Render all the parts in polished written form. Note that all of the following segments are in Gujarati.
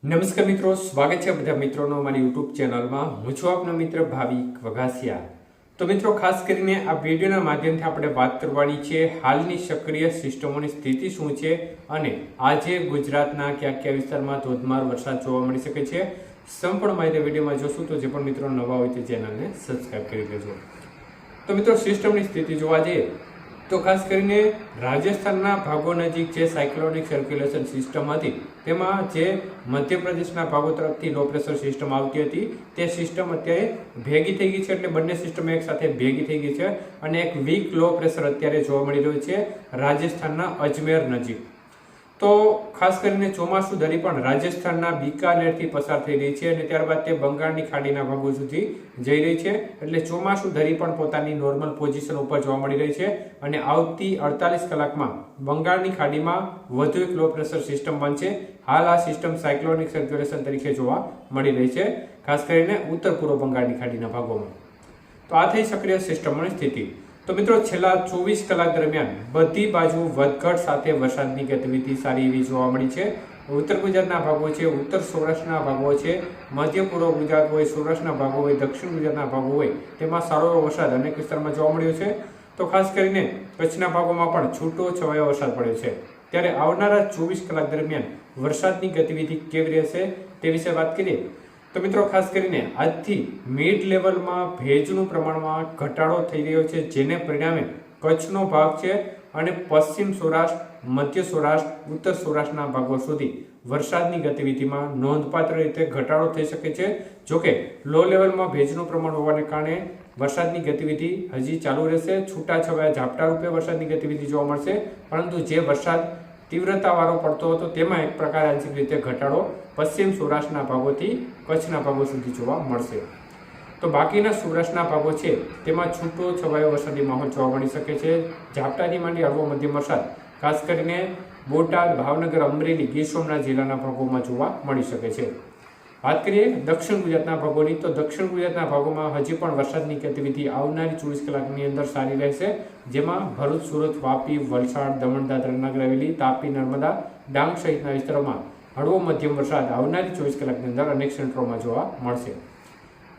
નમસ્કાર મિત્રો, સ્વાગત છે બધા મિત્રોનો મારી યુટ્યુબ ચેનલમાં। હું છું આપનો મિત્ર ભાવિક વઘાસિયા। તો મિત્રો, ખાસ કરીને આ વિડીયોના માધ્યમથી આપણે વાત કરવાની છે હાલની સક્રિય સિસ્ટમોની સ્થિતિ શું છે અને આજે ગુજરાતના કયા કયા વિસ્તારમાં ધોધમાર વરસાદ જોવા મળી શકે છે। સંપૂર્ણ માહિતી વિડીયોમાં જોશું, તો જે પણ મિત્રો નવા હોય તે ચેનલને સબસ્ક્રાઇબ કરી લેજો। તો મિત્રો, સિસ્ટમની સ્થિતિ જોવા જઈએ તો ખાસ કરીને રાજસ્થાનના ભાગો નજીક જે સાયક્લોનિક સર્ક્યુલેશન સિસ્ટમ હતી તેમાં જે મધ્યપ્રદેશના ભાગો તરફથી લો પ્રેશર સિસ્ટમ આવતી હતી તે સિસ્ટમ અત્યારે ભેગી થઈ ગઈ છે। એટલે બંને સિસ્ટમ એક સાથે ભેગી થઈ ગઈ છે અને એક વીક લો પ્રેશર અત્યારે જોવા મળી રહ્યું છે રાજસ્થાનના અજમેર નજીક। તો ખાસ કરીને ચોમાસુ દરી પણ રાજસ્થાનના બીકાનેરથી પસાર થઈ રહી છે અને ત્યારબાદ તે બંગાળની ખાડીના ભાગો સુધી જઈ રહી છે। એટલે ચોમાસુ દરી પણ પોતાની નોર્મલ પોઝિશન ઉપર જોવા મળી રહી છે અને આવતી 48 કલાકમાં બંગાળની ખાડીમાં વધુ એક લો પ્રેશર સિસ્ટમ બનશે। હાલ આ સિસ્ટમ સાયક્લોનિક સર્ક્યુલેશન તરીકે જોવા મળી રહી છે, ખાસ કરીને ઉત્તર પૂર્વ બંગાળની ખાડીના ભાગોમાં। તો આ થઈ સક્રિય સિસ્ટમોની સ્થિતિ। તો મિત્રો, છેલ્લા 24 કલાક દરમિયાન બધી બાજુ વધઘટ સાથે વરસાદની ગતિવિધિ સારી એવી જોવા મળી છે। ઉત્તર ગુજરાતના ભાગો છે, ઉત્તર સૌરાષ્ટ્રના ભાગો છે, મધ્ય પૂર્વ ગુજરાત હોય, સૌરાષ્ટ્રના ભાગો હોય, દક્ષિણ ગુજરાતના ભાગો હોય, તેમાં સારો એવો વરસાદ અનેક વિસ્તારમાં જોવા મળ્યો છે। તો ખાસ કરીને કચ્છના ભાગોમાં પણ છૂટો છવાયો વરસાદ પડ્યો છે। ત્યારે આવનારા 24 કલાક દરમિયાન વરસાદની ગતિવિધિ કેવી રહેશે તે વિશે વાત કરીએ તો મિત્રો, ખાસ કરીને આજથી મિડ લેવલમાં ભેજનું પ્રમાણમાં ઘટાડો થઈ રહ્યો છે, જેને પરિણામે કચ્છનો ભાગ છે અને પશ્ચિમ સૌરાષ્ટ્ર, મધ્ય સૌરાષ્ટ્ર, ઉત્તર સૌરાષ્ટ્રના ભાગો સુધી વરસાદની ગતિવિધિમાં નોંધપાત્ર રીતે ઘટાડો થઈ શકે છે। જોકે લો લેવલમાં ભેજનું પ્રમાણ હોવાને કારણે વરસાદની ગતિવિધિ હજી ચાલુ રહેશે। છૂટાછવાયા ઝાપટા રૂપે વરસાદની ગતિવિધિ જોવા મળશે, પરંતુ જે વરસાદ તીવ્રતાવાળો પડતો હતો તેમાં એક પ્રકારે આંશિક રીતે ઘટાડો પશ્ચિમ સૌરાષ્ટ્રના ભાગોથી કચ્છના ભાગો સુધી જોવા મળશે। તો બાકીના સૌરાષ્ટ્રના ભાગો છે તેમાં છૂટો છવાયો વરસાદી માહોલ જોવા મળી શકે છે। ઝાપટાથી માંડી હળવો મધ્યમ વરસાદ ખાસ કરીને બોટાદ, ભાવનગર, અમરેલી, ગીર સોમનાથ જિલ્લાના ભાગોમાં જોવા મળી શકે છે। વાત કરીએ દક્ષિણ ગુજરાતના ભાગોની, તો દક્ષિણ ગુજરાતના ભાગોમાં હજી પણ વરસાદની ગતિવિધિ આવનારી 24 કલાકની અંદર સારી રહેશે, જેમાં ભરૂચ, સુરત, વાપી, વલસાડ, દમણ, દાદરા, નગર હવેલી, તાપી, નર્મદા, ડાંગ સહિતના વિસ્તારોમાં હળવો મધ્યમ વરસાદ આવનારી 24 કલાકની અંદર અનેક સેન્ટરોમાં જોવા મળશે।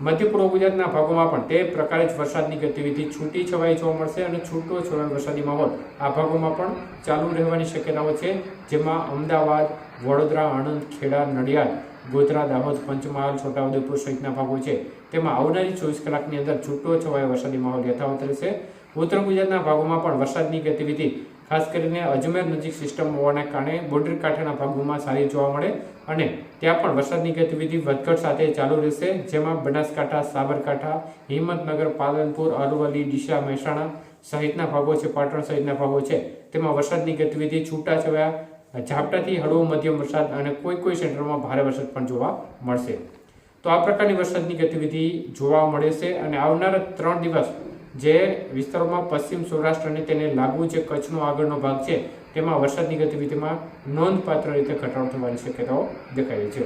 મધ્ય પૂર્વ ગુજરાતના ભાગોમાં પણ તે પ્રકારે જ વરસાદની ગતિવિધિ છૂટી છવાઈ જોવા મળશે અને છૂટો છવાયો વરસાદી માહોલ આ ભાગોમાં પણ ચાલુ રહેવાની શક્યતાઓ છે, જેમાં અમદાવાદ, વડોદરા, આણંદ, ખેડા, નડિયાદ, ગોધરા, દાહોદ, પંચમહાલ, છોટાઉદેપુર સહિતના ભાગો છે તેમાં આવનારી 24 કલાકની અંદર છૂટો છવાયો વરસાદી માહોલ યથાવત રહેશે। ઉત્તર ગુજરાતના ભાગોમાં પણ વરસાદની ગતિવિધિ ખાસ કરીને અજમેર નજીક સિસ્ટમ હોવાના કારણે બોર્ડર કાંઠાના ભાગોમાં સારી જોવા મળે અને ત્યાં પણ વરસાદની ગતિવિધિ વધઘટ સાથે ચાલુ રહેશે, જેમાં બનાસકાંઠા, સાબરકાંઠા, હિંમતનગર, પાલનપુર, અરવલ્લી, ડીસા, મહેસાણા સહિતના ભાગો છે, પાટણ સહિતના ભાગો છે તેમાં વરસાદની ગતિવિધિ છૂટાછવાયા ઝાપટાથી હળવો મધ્યમ વરસાદ અને કોઈ સેન્ટરમાં ભારે વરસાદ પણ જોવા મળશે। તો આ પ્રકારની વરસાદની ગતિવિધિ જોવા મળે છે અને આવનારા 3 દિવસ જે વિસ્તારોમાં પશ્ચિમ સૌરાષ્ટ્ર અને તેને લાગુ જે કચ્છનો આગળનો ભાગ છે તેમાં વરસાદની ગતિવિધિમાં નોંધપાત્ર રીતે ઘટાડો થવાની શક્યતાઓ દેખાઈ રહી છે।